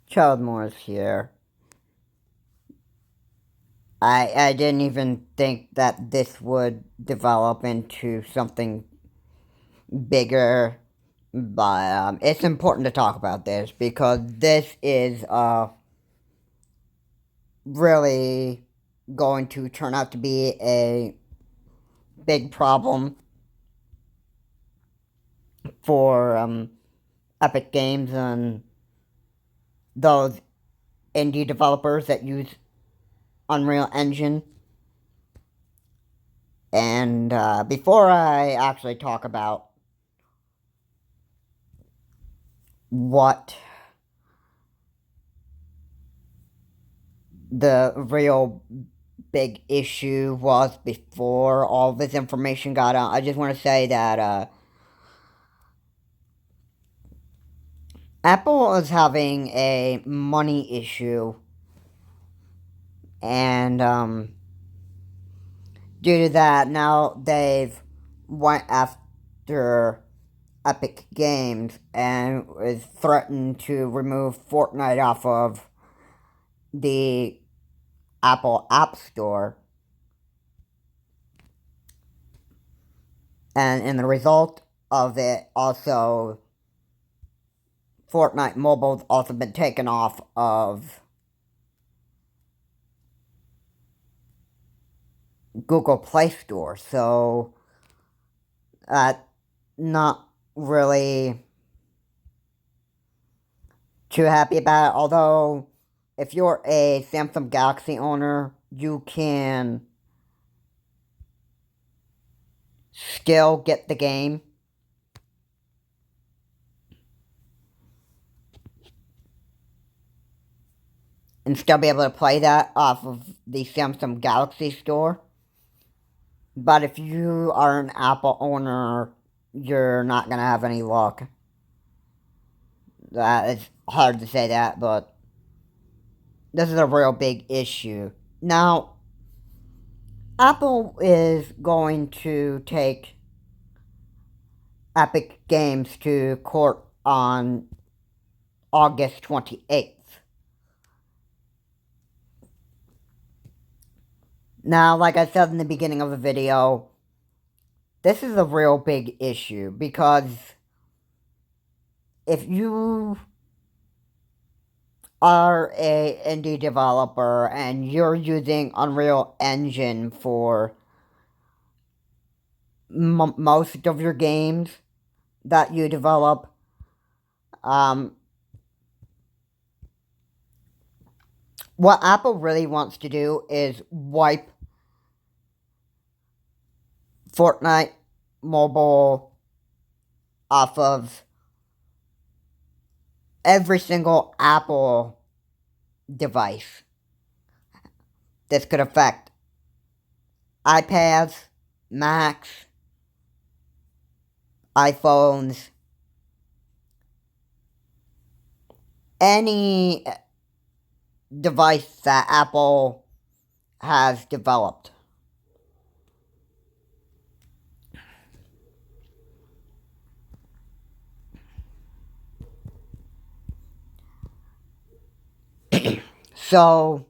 Child Morris here. I didn't even think that this would develop into something bigger, but it's important to talk about this because this is really going to turn out to be a big problem for Epic Games and those indie developers that use Unreal Engine. And before I actually talk about what the real big issue was before all this information got out, I just want to say that Apple is having a money issue, and due to that, now they've went after Epic Games and is threatened to remove Fortnite off of the Apple App Store. And in the result of it, also, Fortnite Mobile's also been taken off of Google Play Store. So, not really too happy about it. Although, if you're a Samsung Galaxy owner, you can still get the game. And still be able to play that off of the Samsung Galaxy Store. But if you are an Apple owner, you're not going to have any luck. That is hard to say that, but this is a real big issue. Now, Apple is going to take Epic Games to court on August 28th. Now, like I said in the beginning of the video, this is a real big issue because if you are a indie developer and you're using Unreal Engine for most of your games that you develop, what Apple really wants to do is wipe Fortnite Mobile off of every single Apple device. This could affect iPads, Macs, iPhones, any device that Apple has developed. So,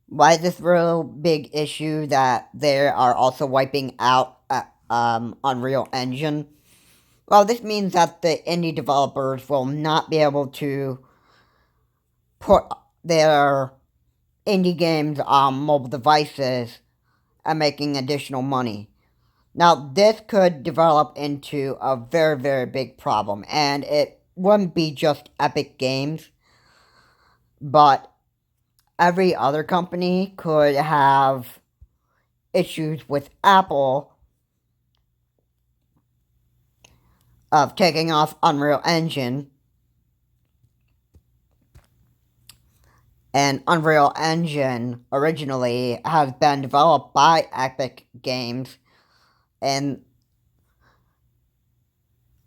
why is this real big issue that they are also wiping out Unreal Engine? Well, this means that the indie developers will not be able to put their indie games on mobile devices and making additional money. Now, this could develop into a very, very big problem, and it wouldn't be just Epic Games, but every other company could have issues with Apple of taking off Unreal Engine. And Unreal Engine originally has been developed by Epic Games, and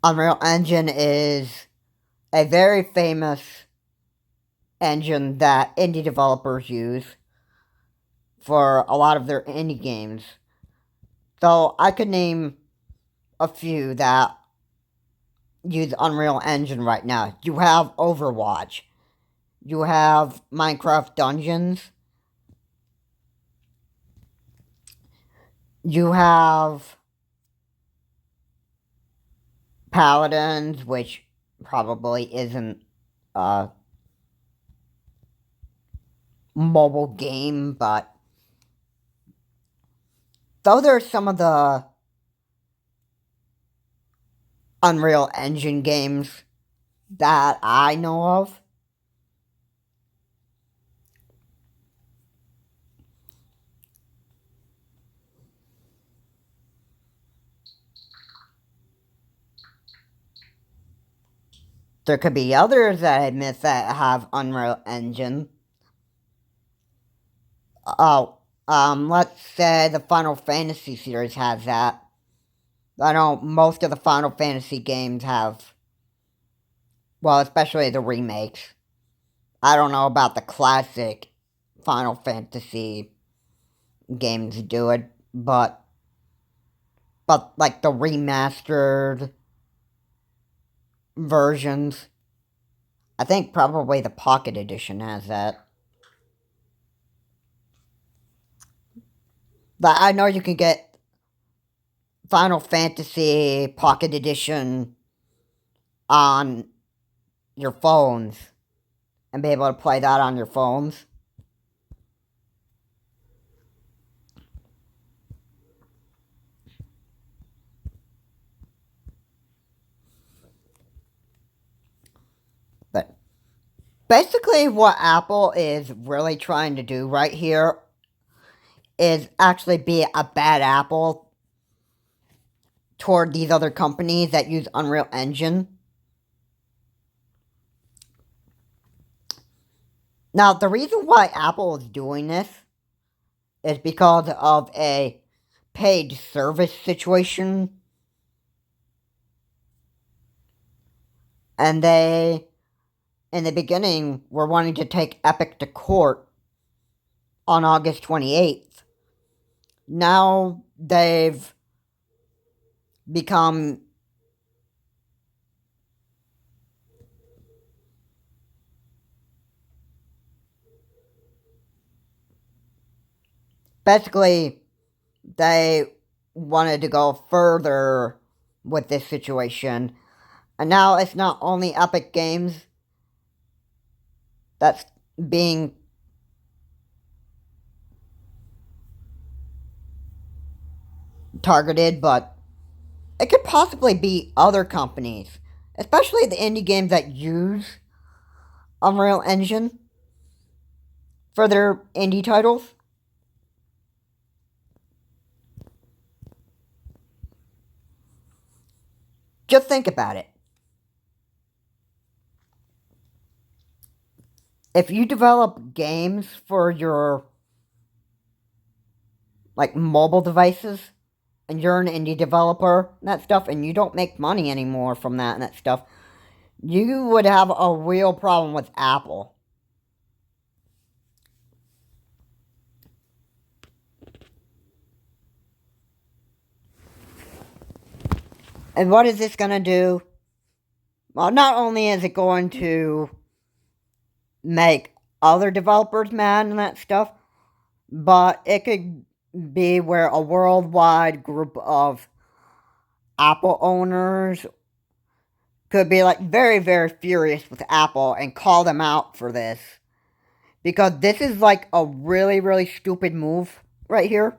Unreal Engine is a very famous engine that indie developers use for a lot of their indie games. So I could name a few that use Unreal Engine right now. You have Overwatch. You have Minecraft Dungeons. You have Paladins, which probably isn't a mobile game, but those are some of the Unreal Engine games that I know of. There could be others that I miss that have Unreal Engine. Oh, let's say the Final Fantasy series has that. I know most of the Final Fantasy games have, well, especially the remakes. I don't know about the classic Final Fantasy games do it, but like the remastered versions, I think probably the Pocket Edition has that. But I know you can get Final Fantasy Pocket Edition on your phones and be able to play that on your phones. But basically, what Apple is really trying to do right here is actually be a bad apple toward these other companies that use Unreal Engine. Now, the reason why Apple is doing this is because of a paid service situation. And they, in the beginning, were wanting to take Epic to court on August 28th. Now they've become basically they wanted to go further with this situation. And now it's not only Epic Games that's being targeted, but it could possibly be other companies, especially the indie games that use Unreal Engine for their indie titles. Just think about it. If you develop games for your like mobile devices and you're an indie developer and that stuff and you don't make money anymore from that and that stuff, you would have a real problem with Apple. And what is this going to do? Well, not only is it going to make other developers mad and that stuff, but it could be where a worldwide group of Apple owners could be like very, very furious with Apple and call them out for this. Because this is like a really, really stupid move right here.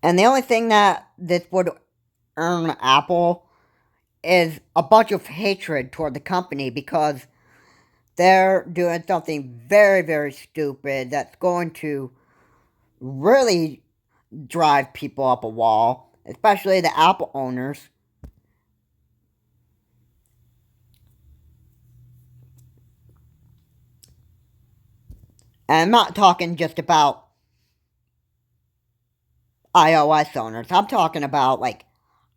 And the only thing that this would earn Apple is a bunch of hatred toward the company because they're doing something very, very stupid that's going to really drive people up a wall, especially the Apple owners. And I'm not talking just about iOS owners. I'm talking about like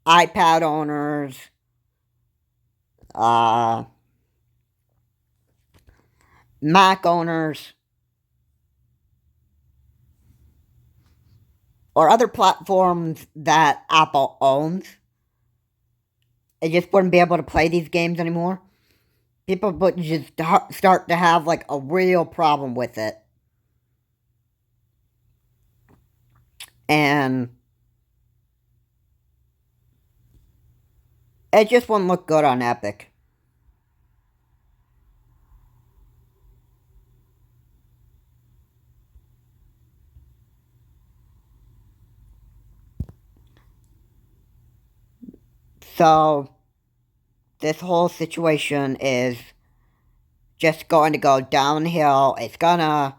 iPad owners, uh, Mac owners, or other platforms that Apple owns, it just wouldn't be able to play these games anymore. People would just start to have like a real problem with it. And it just wouldn't look good on Epic. So, this whole situation is just going to go downhill. It's gonna.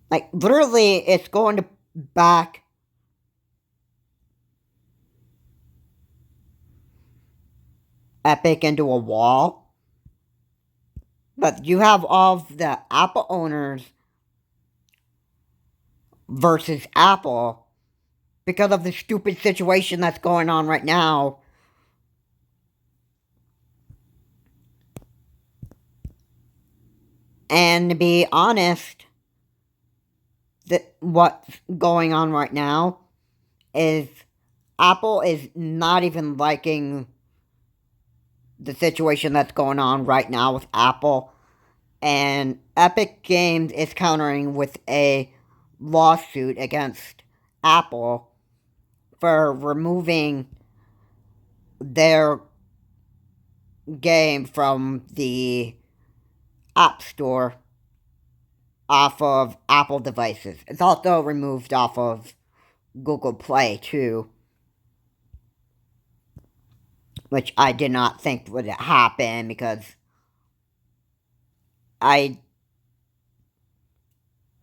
Like, literally, it's going to back Epic into a wall. But you have all of the Apple owners versus Apple because of the stupid situation that's going on right now. And to be honest, what's going on right now is Apple is not even liking the situation that's going on right now with Apple. And Epic Games is countering with a lawsuit against Apple for removing their game from the App Store off of Apple devices. It's also removed off of Google Play, too, which I did not think would happen because I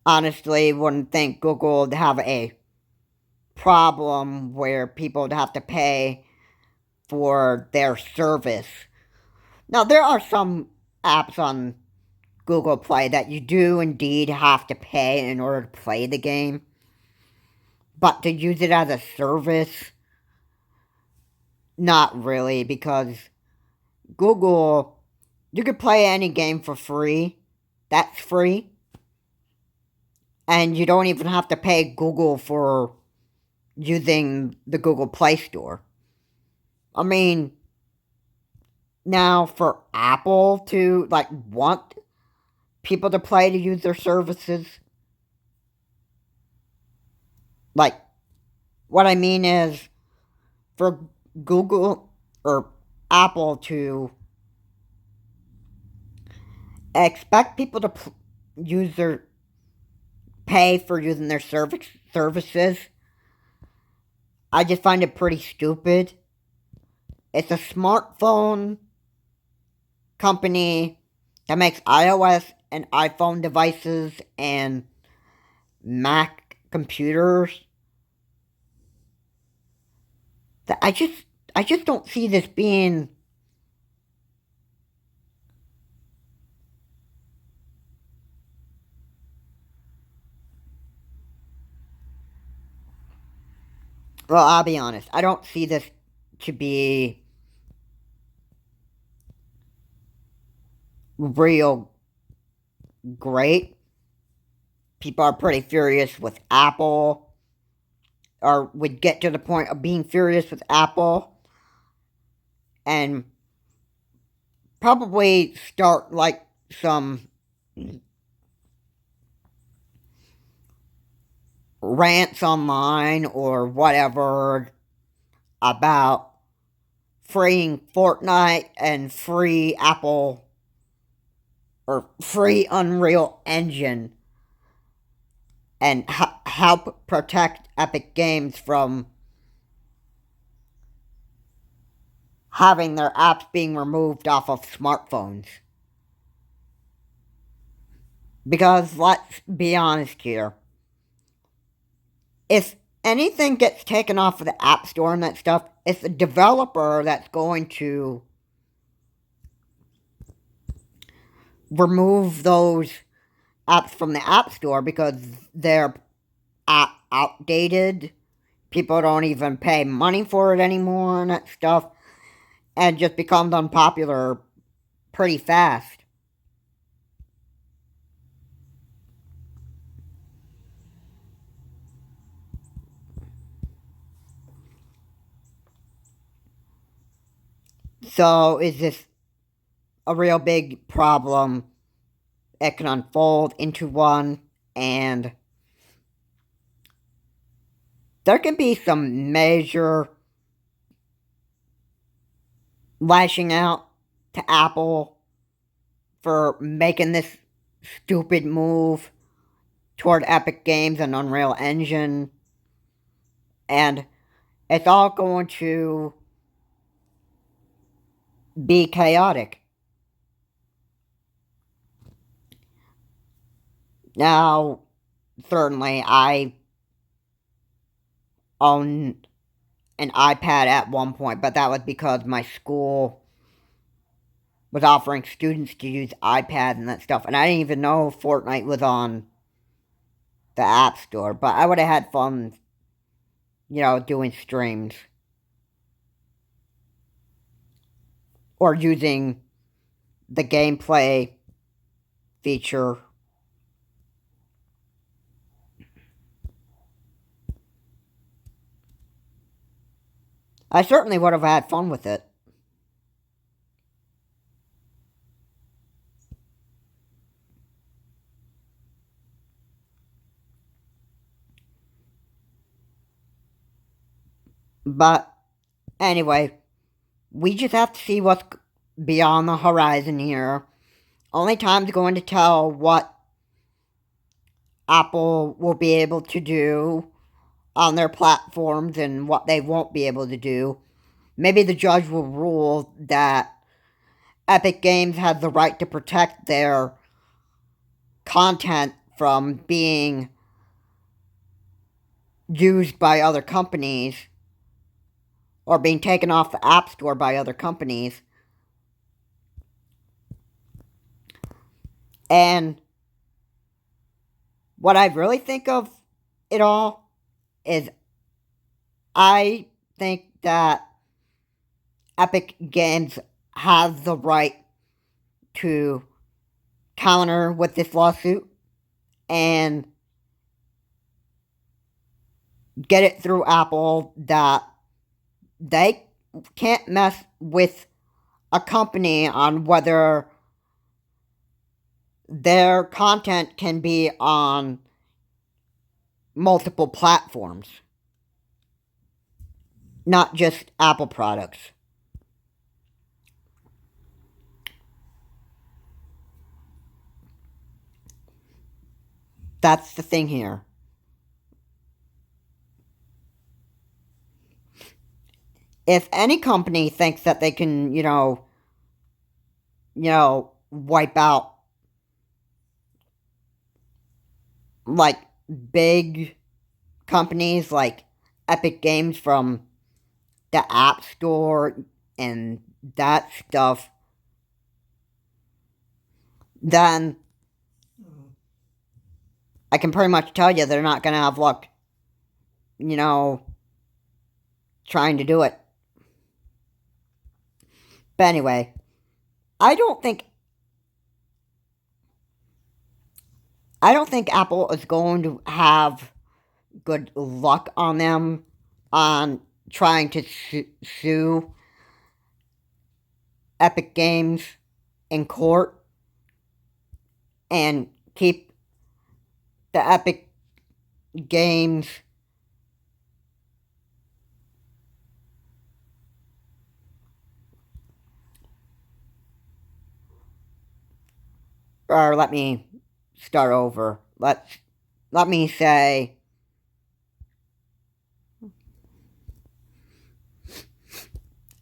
honestly wouldn't think Google would have a problem where people would have to pay for their service. Now, there are some apps on Google Play that you do indeed have to pay in order to play the game, but to use it as a service, not really, because Google, you could play any game for free. That's free. And you don't even have to pay Google for using the Google Play Store. I mean, now for Apple to, like, want people to play to use their services, like, what I mean is, for Google or Apple to expect people to use their pay for using their services, I just find it pretty stupid. It's a smartphone company that makes iOS and iPhone devices and Mac computers. That I just don't see this being well, I'll be honest. I don't see this to be real great. People are pretty furious with Apple, or would get to the point of being furious with Apple, and probably start like some rants online or whatever about freeing Fortnite and free Apple or free Unreal Engine and help protect Epic Games from having their apps being removed off of smartphones. Because let's be honest here, if anything gets taken off of the App Store and that stuff, it's the developer that's going to remove those apps from the App Store because they're outdated. People don't even pay money for it anymore and that stuff. And just becomes unpopular pretty fast. So is this a real big problem? It can unfold into one, and there can be some major lashing out to Apple for making this stupid move toward Epic Games and Unreal Engine, and it's all going to be chaotic. Now, certainly, I owned an iPad at one point, but that was because my school was offering students to use iPads and that stuff, and I didn't even know Fortnite was on the App Store, but I would have had fun, doing streams. Or using the gameplay feature. I certainly would have had fun with it. But anyway, we just have to see what's beyond the horizon here. Only time's going to tell what Apple will be able to do on their platforms and what they won't be able to do. Maybe the judge will rule that Epic Games has the right to protect their content from being used by other companies or being taken off the App Store by other companies. And what I really think of it all is I think that Epic Games has the right to counter with this lawsuit and get it through Apple that they can't mess with a company on whether their content can be on multiple platforms, not just Apple products. That's the thing here. If any company thinks that they can, wipe out like big companies like Epic Games from the App Store and that stuff, then I can pretty much tell you they're not going to have luck, trying to do it. But anyway, I don't think Apple is going to have good luck on them on trying to sue Epic Games in court and keep the Epic Games or let me start over. Let me say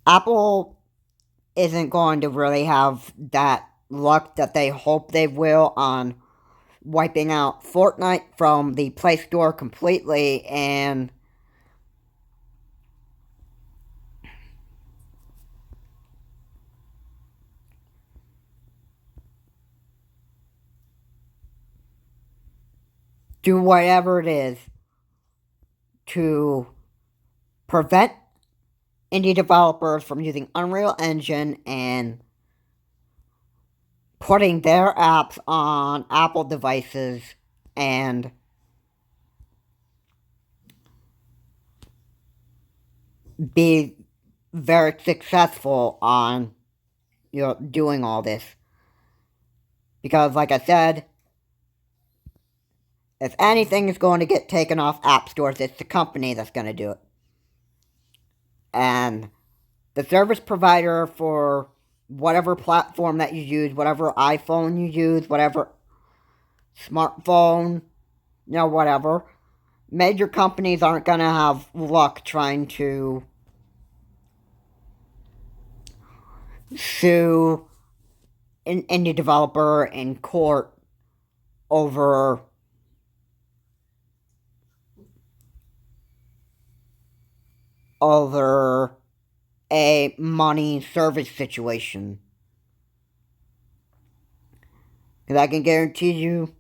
Apple isn't going to really have that luck that they hope they will on wiping out Fortnite from the Play Store completely and do whatever it is to prevent indie developers from using Unreal Engine and putting their apps on Apple devices and be very successful on, doing all this. Because, like I said, if anything is going to get taken off app stores, it's the company that's going to do it. And the service provider for whatever platform that you use, whatever iPhone you use, whatever smartphone, whatever, major companies aren't going to have luck trying to sue an indie developer in court over a money service situation. Because I can guarantee you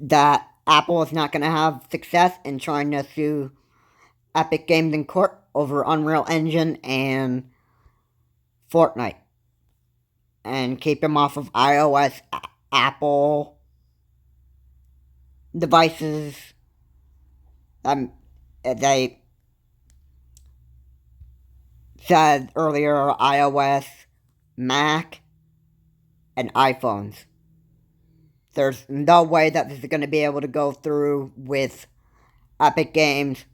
that Apple is not going to have success in trying to sue Epic Games in court over Unreal Engine and Fortnite. And keep them off of iOS, Apple devices. They said earlier iOS, Mac, and iPhones. There's no way that this is going to be able to go through with Epic Games.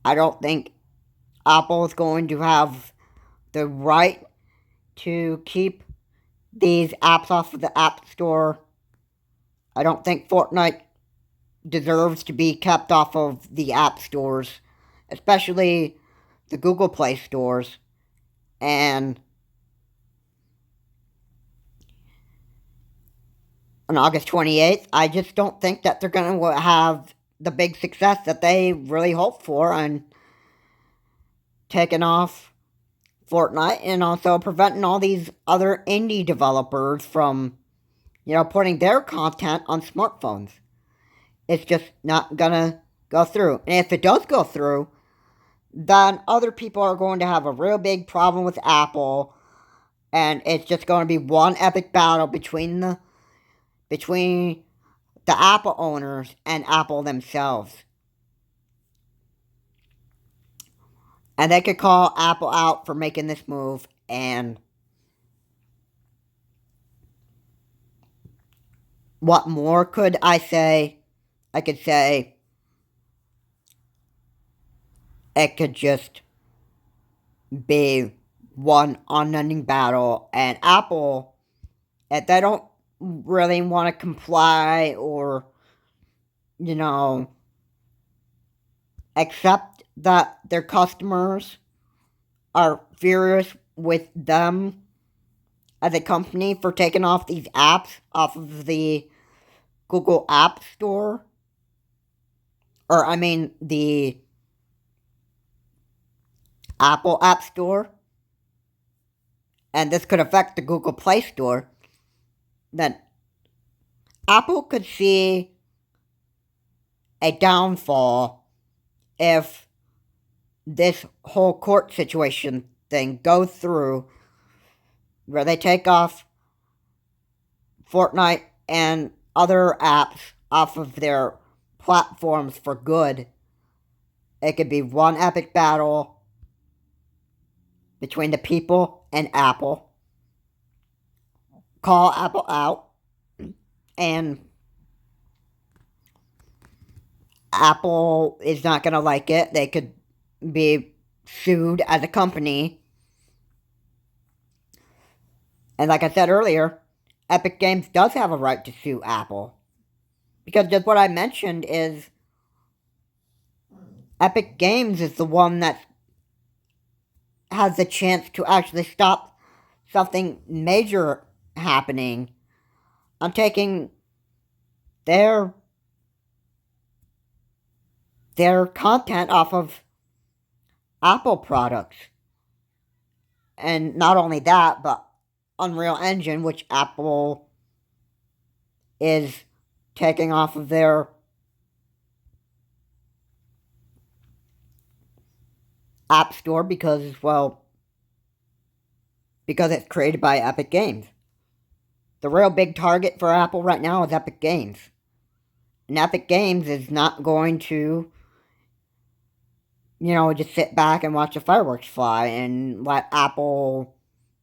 I don't think Apple is going to have the right to keep these apps off of the App Store. I don't think Fortnite deserves to be kept off of the app stores, especially the Google Play stores. And on August 28th, I just don't think that they're going to have the big success that they really hope for on taking off Fortnite and also preventing all these other indie developers from, putting their content on smartphones. It's just not gonna go through. And if it does go through, then other people are going to have a real big problem with Apple, and it's just going to be one epic battle between the Apple owners and Apple themselves. And they could call Apple out for making this move, and what more could I say? I could say it could just be one unending battle, and Apple, if they don't really want to comply or, accept that their customers are furious with them as a company for taking off these apps off of the Google App Store, or I mean the Apple App Store, and this could affect the Google Play Store, then Apple could see a downfall if this whole court situation thing goes through, where they take off Fortnite and other apps off of their platforms for good. It could be one epic battle between the people and Apple. Call Apple out, and Apple is not going to like it. They could be sued as a company. And like I said earlier, Epic Games does have a right to sue Apple. Because just what I mentioned is Epic Games is the one that has the chance to actually stop something major happening on taking their content off of Apple products. And not only that, but Unreal Engine, which Apple is taking off of their App Store because it's created by Epic Games. The real big target for Apple right now is Epic Games. And Epic Games is not going to just sit back and watch the fireworks fly and let Apple,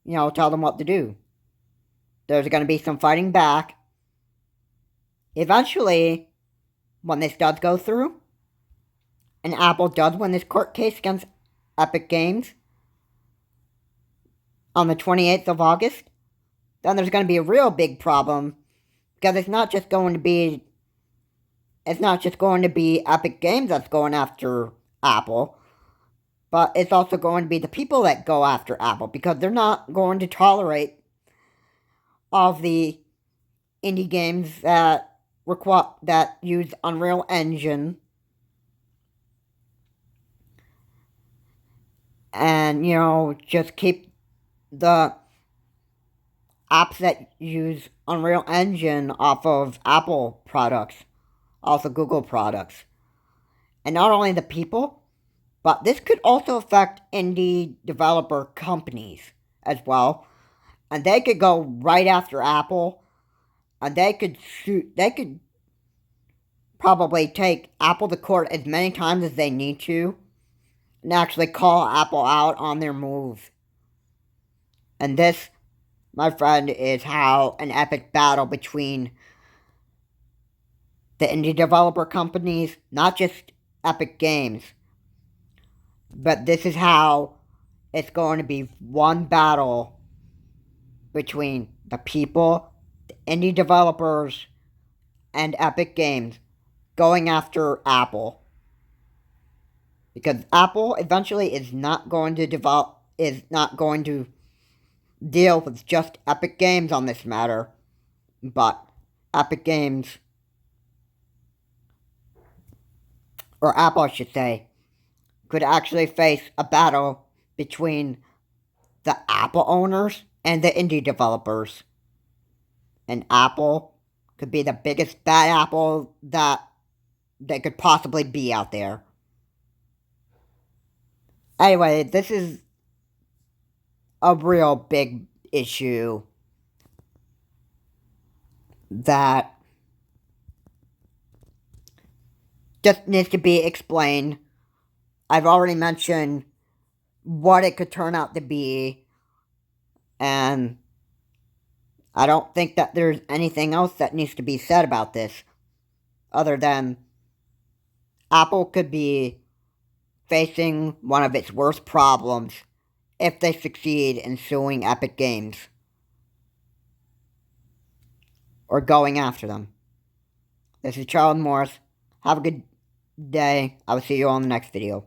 tell them what to do. There's going to be some fighting back. Eventually, when this does go through, and Apple does win this court case against Epic Games on the 28th of August, then there's going to be a real big problem because it's not just going to be Epic Games that's going after Apple, but it's also going to be the people that go after Apple because they're not going to tolerate all of the indie games that use Unreal Engine and just keep the apps that use Unreal Engine off of Apple products, also Google products. And not only the people, but this could also affect indie developer companies as well. And they could go right after Apple, and they could probably take Apple to court as many times as they need to, and actually call Apple out on their move. And this, my friend, is how an epic battle between the indie developer companies, not just Epic Games, but this is how it's going to be one battle between the people, the indie developers, and Epic Games going after Apple. Because Apple eventually is not going to deal with just Epic Games on this matter, but Epic Games, or Apple I should say, could actually face a battle between the Apple owners and the indie developers. And Apple could be the biggest bad apple that they could possibly be out there. Anyway, this is a real big issue that just needs to be explained. I've already mentioned what it could turn out to be, and I don't think that there's anything else that needs to be said about this other than Apple could be facing one of its worst problems if they succeed in suing Epic Games or going after them. This is Charles Morris. Have a good day. I will see you all in the next video.